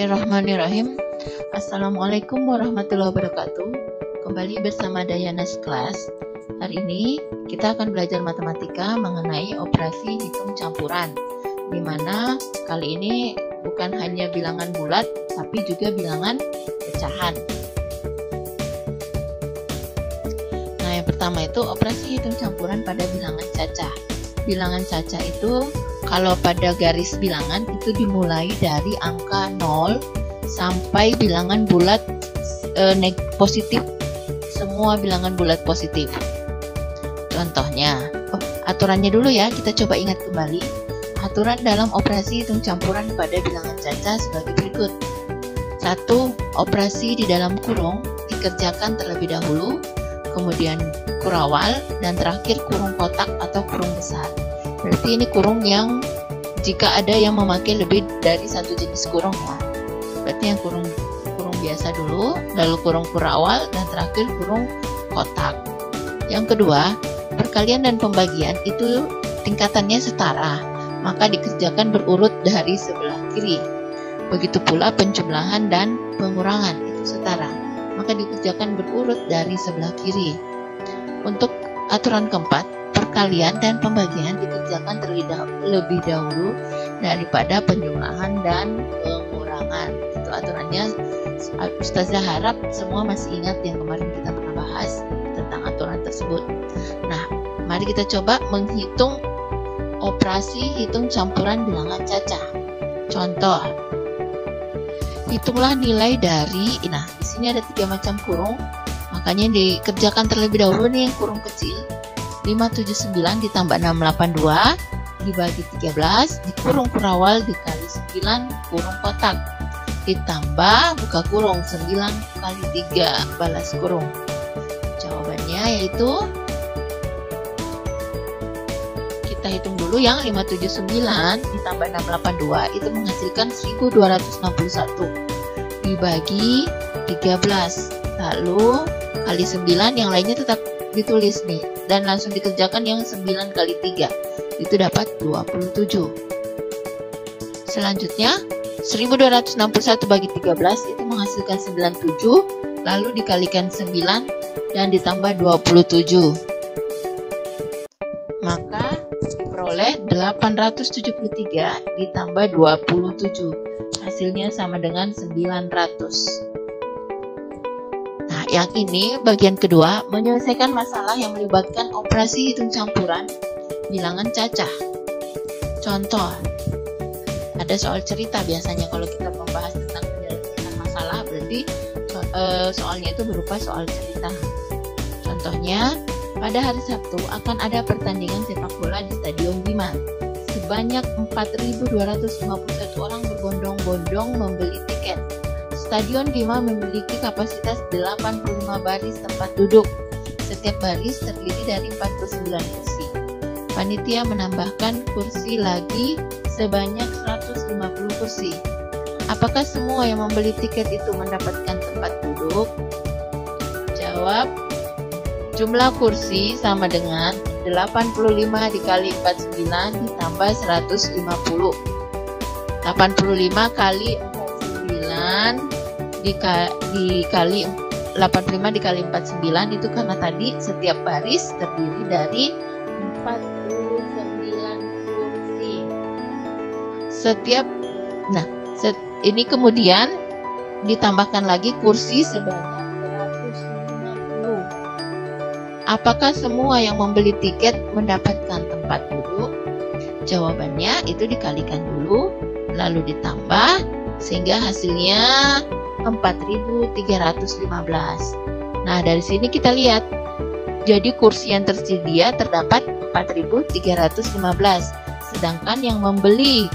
Bismillahirrahmanirrahim. Assalamualaikum warahmatullahi wabarakatuh. Kembali bersama Dayanas Kelas. Hari ini kita akan belajar matematika mengenai operasi hitung campuran, di mana kali ini bukan hanya bilangan bulat, tapi juga bilangan pecahan. Nah, yang pertama itu operasi hitung campuran pada bilangan cacah. Bilangan cacah itu kalau pada garis bilangan itu dimulai dari angka 0 sampai bilangan bulat positif. Semua bilangan bulat positif. Contohnya, aturannya dulu ya, kita coba ingat kembali. Aturan dalam operasi hitung campuran pada bilangan cacah sebagai berikut. 1. Operasi di dalam kurung dikerjakan terlebih dahulu, kemudian kurawal, dan terakhir kurung kotak atau kurung besar. Berarti ini kurung yang jika ada yang memakai lebih dari satu jenis kurung ya. Berarti yang kurung biasa dulu, lalu kurung kurawal, dan terakhir kurung kotak. Yang kedua, perkalian dan pembagian itu tingkatannya setara, maka dikerjakan berurut dari sebelah kiri. Begitu pula penjumlahan dan pengurangan itu setara, maka dikerjakan berurut dari sebelah kiri. Untuk aturan keempat, perkalian dan pembagian dikerjakan terlebih dahulu daripada penjumlahan dan pengurangan. Itu aturannya. Ustazah harap semua masih ingat yang kemarin kita pernah bahas tentang aturan tersebut. Nah, mari kita coba menghitung operasi hitung campuran bilangan cacah. Contoh, hitunglah nilai dari, nah di sini ada 3 macam kurung, makanya dikerjakan terlebih dahulu nih yang kurung kecil. 579 ditambah 682 dibagi 13 dikurung kurawal dikali 9 kurung kotak ditambah buka kurung 9 kali 3 balas kurung. Jawabannya yaitu, kita hitung dulu yang 579 ditambah 682 itu menghasilkan 1261 dibagi 13, lalu kali 9, yang lainnya tetap ditulis nih, dan langsung dikerjakan yang 9 kali 3 itu dapat 27. Selanjutnya 1261 bagi 13 itu menghasilkan 97, lalu dikalikan 9 dan ditambah 27, maka diperoleh 873 ditambah 27, hasilnya sama dengan 900. Nah, yang ini bagian kedua, menyelesaikan masalah yang melibatkan operasi hitung campuran bilangan cacah. Contoh, ada soal cerita biasanya kalau kita membahas tentang penyelesaian masalah, berarti soalnya itu berupa soal cerita. Contohnya, pada hari Sabtu akan ada pertandingan sepak bola di Stadion Bima. Sebanyak 4.251 orang berbondong-bondong membeli tiket. Stadion Bima memiliki kapasitas 85 baris tempat duduk. Setiap baris terdiri dari 49 kursi. Panitia menambahkan kursi lagi sebanyak 150 kursi. Apakah semua yang membeli tiket itu mendapatkan tempat duduk? Jawab, jumlah kursi sama dengan 85 dikali 49 ditambah 150. 85 kali 49 dikali 85 dikali 49 itu karena tadi setiap baris terdiri dari 49 kursi. Ini kemudian ditambahkan lagi kursi sebanyak 150. Apakah semua yang membeli tiket mendapatkan tempat duduk? Jawabannya itu dikalikan dulu, lalu ditambah, sehingga hasilnya 4.315. Nah, dari sini kita lihat, jadi kursi yang tersedia terdapat 4.315, sedangkan yang membeli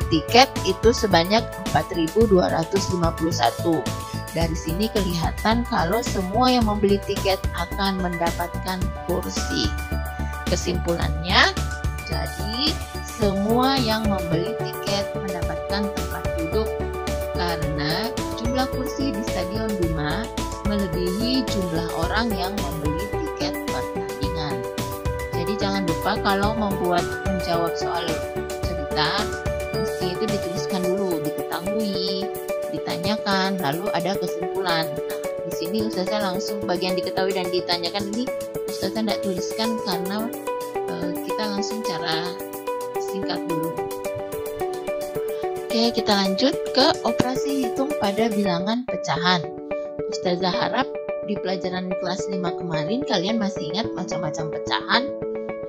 tiket itu sebanyak 4.251. Dari sini kelihatan kalau semua yang membeli tiket akan mendapatkan kursi. Kesimpulannya, jadi semua yang membeli tiket mendapatkan tempat duduk karena jumlah kursi di Stadion Bima melebihi jumlah orang yang membeli tiket pertandingan. Jadi jangan lupa kalau menjawab soal cerita, mesti itu dituliskan dulu, diketahui diketahui, ditanyakan, lalu ada kesimpulan. Nah, di sini Ustazah langsung bagian diketahui dan ditanyakan ini Ustazah tidak tuliskan karena kita langsung cara singkat dulu. Oke, kita lanjut ke operasi hitung pada bilangan pecahan. Ustazah harap di pelajaran kelas 5 kemarin kalian masih ingat macam-macam pecahan.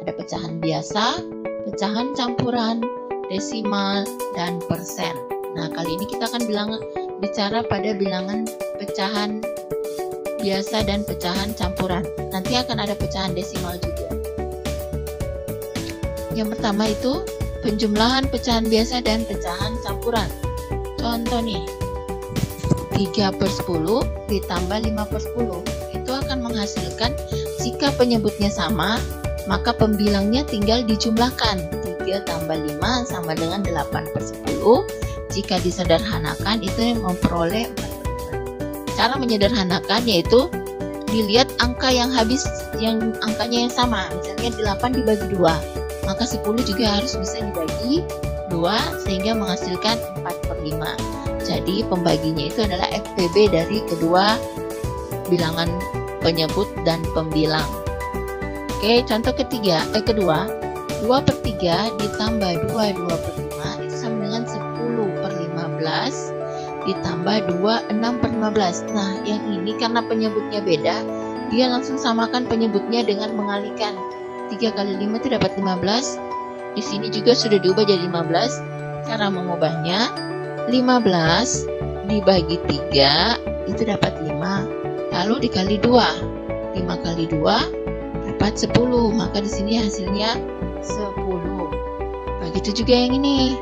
Ada pecahan biasa, pecahan campuran, desimal, dan persen. Nah, kali ini kita akan bicara pada bilangan pecahan biasa dan pecahan campuran. Nanti akan ada pecahan desimal juga. Yang pertama itu penjumlahan pecahan biasa dan pecahan campuran. Contoh nih, 3/10 ditambah 5/10 itu akan menghasilkan jika penyebutnya sama maka pembilangnya tinggal dijumlahkan. 3 tambah 5 sama dengan 8/10. Jika disederhanakan itu memperoleh 4/5. Cara menyederhanakan yaitu dilihat angka yang habis, yang angkanya yang sama. Misalnya 8 dibagi 2, maka 10 juga harus bisa dibagi 2 sehingga menghasilkan 4/5. Jadi pembaginya itu adalah FPB dari kedua bilangan penyebut dan pembilang. Oke, contoh kedua, 2/3 ditambah 2/5 itu sama dengan 10/15 ditambah 2 6/15. Nah, yang ini karena penyebutnya beda, dia langsung samakan penyebutnya dengan mengalihkan. 3 kali 5 itu dapat 15. Di sini juga sudah diubah jadi 15. Cara mengubahnya 15 dibagi 3 itu dapat 5, lalu dikali 2. 5 kali 2 dapat 10, maka di sini hasilnya 10. Begitu juga yang ini.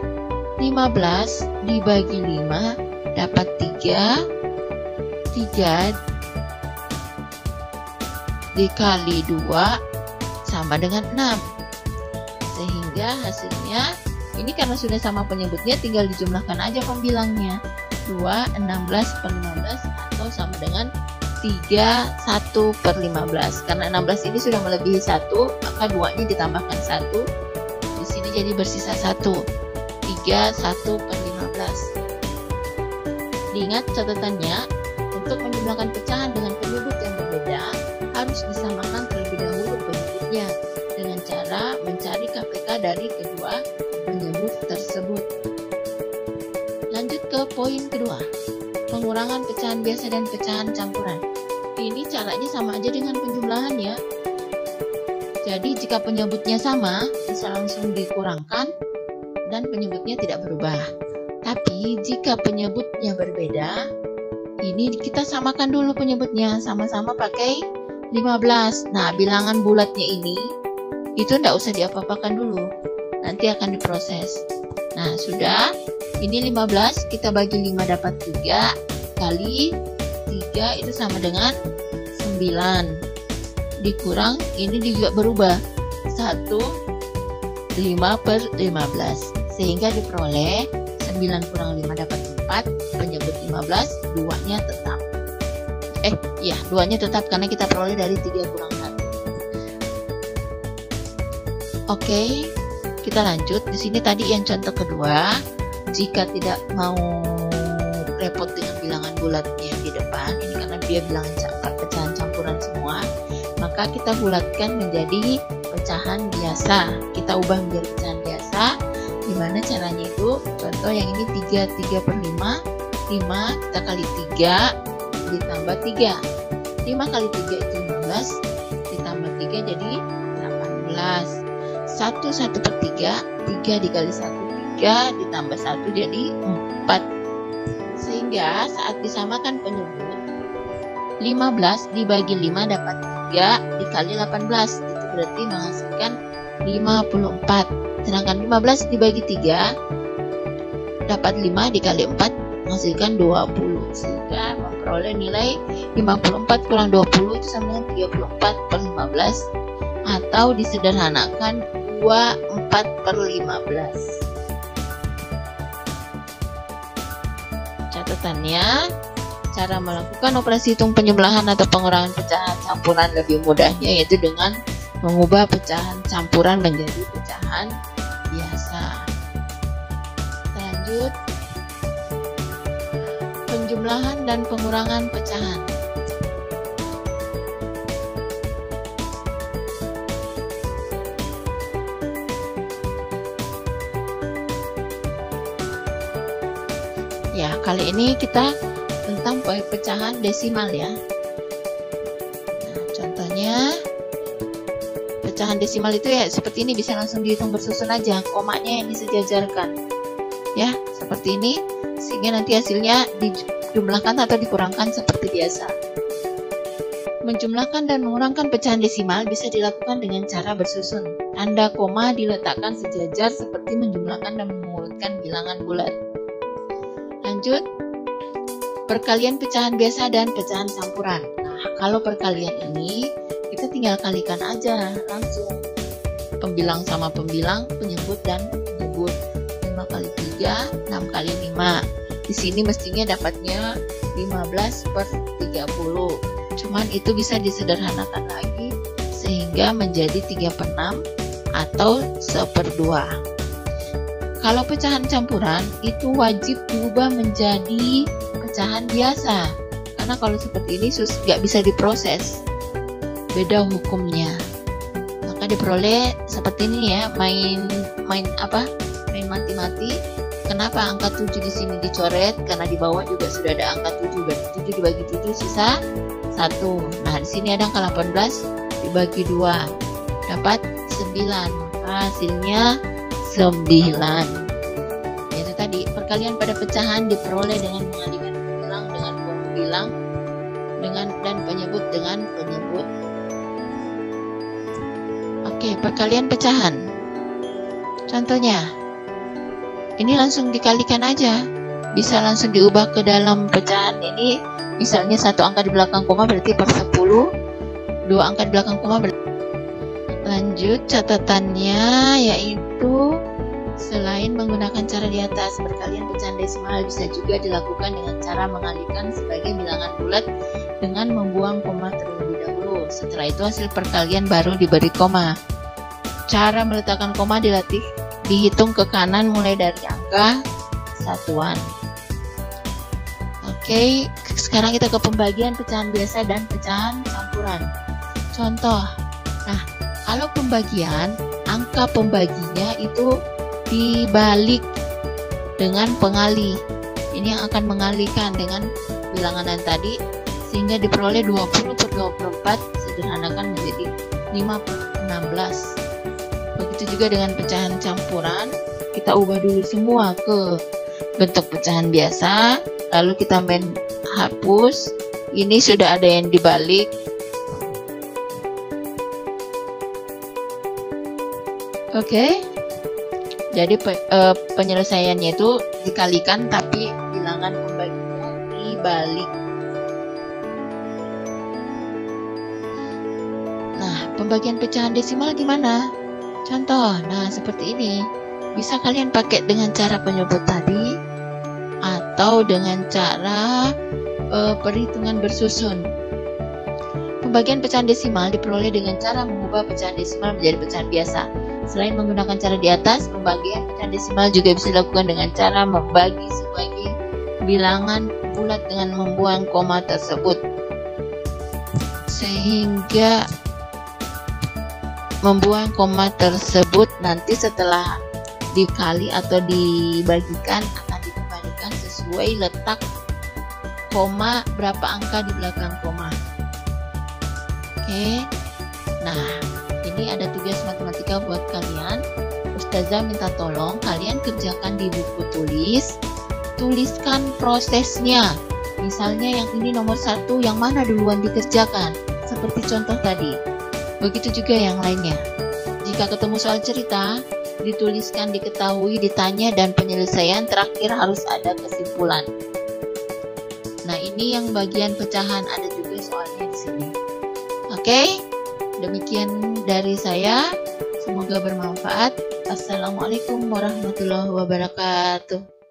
15 dibagi 5 dapat 3. 3 dikali 2 sama dengan 6. Sehingga hasilnya ini karena sudah sama penyebutnya tinggal dijumlahkan aja pembilangnya. 2 16/15 atau sama dengan 3 1/15. Karena 16 ini sudah melebihi 1, maka 2-nya ditambahkan 1. Di sini jadi bersisa 1. 3 1/15. Diingat catatannya, untuk menjumlahkan pecahan dengan penyebut yang berbeda harus disamakan terlebih dahulu penyebutnya dengan cara mencari KPK dari kedua penyebut tersebut. Lanjut ke poin kedua, pengurangan pecahan biasa dan pecahan campuran. Ini caranya sama aja dengan penjumlahan ya. Jadi jika penyebutnya sama bisa langsung dikurangkan dan penyebutnya tidak berubah. Tapi jika penyebutnya berbeda, ini kita samakan dulu penyebutnya, sama-sama pakai 15. Nah, bilangan bulatnya ini itu tidak usah diapa-apakan dulu, nanti akan diproses. Nah, sudah. Ini 15 kita bagi 5 dapat 3 kali 3 itu sama dengan 9. Dikurang ini juga berubah 1 5/15 sehingga diperoleh 9 kurang 5 dapat 4. Penyebut 15 2-nya tetap. 2-nya tetap karena kita peroleh dari 3 kurang 1. Oke, kita lanjut. Di sini tadi yang contoh kedua, jika tidak mau repot dengan bilangan bulatnya di depan, ini karena dia bilangan pecahan campuran semua, maka kita bulatkan menjadi pecahan biasa. Kita ubah menjadi pecahan biasa. Gimana caranya itu? Contoh yang ini 3/5, 5 kita kali 3 ditambah 3. 5 kali 3 itu 15 ditambah 3 jadi 18. 1/3, 3 dikali 1 3 ditambah 1 jadi 4. Sehingga saat disamakan penyebut 15 dibagi 5 dapat 3 dikali 18, itu berarti menghasilkan 54. Sedangkan 15 dibagi 3 dapat 5 dikali 4 menghasilkan 20, sehingga memperoleh nilai 54 kurang 20 itu sama dengan 34/15 atau disederhanakan 24/15. Catatannya, cara melakukan operasi hitung penjumlahan atau pengurangan pecahan campuran lebih mudahnya yaitu dengan mengubah pecahan campuran menjadi pecahan biasa. Kita lanjut. Penjumlahan dan pengurangan pecahan. Ya, kali ini kita tentang pecahan desimal ya. Nah, contohnya pecahan desimal itu ya seperti ini, bisa langsung dihitung bersusun aja, komanya yang disejajarkan. Ya, seperti ini, sehingga nanti hasilnya dijumlahkan atau dikurangkan seperti biasa. Menjumlahkan dan mengurangkan pecahan desimal bisa dilakukan dengan cara bersusun. Tanda koma diletakkan sejajar seperti menjumlahkan dan mengurutkan bilangan bulat. Lanjut, perkalian pecahan biasa dan pecahan campuran. Nah, kalau perkalian ini kita tinggal kalikan aja langsung. Pembilang sama pembilang, penyebut dan penyebut. 5 kali 3, 6 kali 5. Di sini mestinya dapatnya 15/30. Cuman itu bisa disederhanakan lagi sehingga menjadi 3/6 atau 1/2. Kalau pecahan campuran itu wajib diubah menjadi pecahan biasa, karena kalau seperti ini nggak bisa diproses, beda hukumnya. Maka diperoleh seperti ini ya, main mati-mati. Kenapa angka 7 di sini dicoret? Karena di bawah juga sudah ada angka 7, berarti 7 dibagi 7 sisa 1. Nah, di sini ada angka 18 dibagi 2 dapat 9, maka hasilnya 9. Itu tadi, perkalian pada pecahan diperoleh dengan mengalihkan pembilang dengan pembilang dan penyebut dengan penyebut. Oke, perkalian pecahan. Contohnya, ini langsung dikalikan aja, bisa langsung diubah ke dalam pecahan ini. Misalnya satu angka di belakang koma berarti per 10, 2 angka di belakang koma berarti. Lanjut, catatannya yaitu selain menggunakan cara di atas, perkalian pecahan desimal bisa juga dilakukan dengan cara mengalihkan sebagai bilangan bulat dengan membuang koma terlebih dahulu. Setelah itu hasil perkalian baru diberi koma. Cara meletakkan koma dilatih, dihitung ke kanan mulai dari angka satuan. Oke, sekarang kita ke pembagian pecahan biasa dan pecahan campuran. Contoh, nah kalau pembagian, angka pembaginya itu dibalik dengan pengalih. Ini yang akan mengalihkan dengan bilangan yang tadi sehingga diperoleh 20/24, sederhanakan menjadi 5/16. Begitu juga dengan pecahan campuran, kita ubah dulu semua ke bentuk pecahan biasa, lalu kita main hapus. Ini sudah ada yang dibalik. Oke. Jadi penyelesaiannya itu dikalikan tapi bilangan pembaginya dibalik. Nah, pembagian pecahan desimal gimana? Contoh, nah seperti ini. Bisa kalian pakai dengan cara penyebut tadi atau dengan cara perhitungan bersusun. Pembagian pecahan desimal diperoleh dengan cara mengubah pecahan desimal menjadi pecahan biasa. Selain menggunakan cara di atas, pembagian pecahan desimal juga bisa dilakukan dengan cara membagi sebagai bilangan bulat dengan membuang koma tersebut. Sehingga membuang koma tersebut nanti setelah dikali atau dibagikan akan dikembalikan sesuai letak koma, berapa angka di belakang koma. Oke. Nah, ini ada tugas matematika buat kalian. Ustazah minta tolong kalian kerjakan di buku tulis, tuliskan prosesnya. Misalnya yang ini nomor 1, yang mana duluan dikerjakan, seperti contoh tadi. Begitu juga yang lainnya. Jika ketemu soal cerita, dituliskan, diketahui, ditanya, dan penyelesaian terakhir harus ada kesimpulan. Nah, ini yang bagian pecahan, ada juga soalnya di sini. Oke, demikian dari saya. Semoga bermanfaat. Assalamualaikum warahmatullahi wabarakatuh.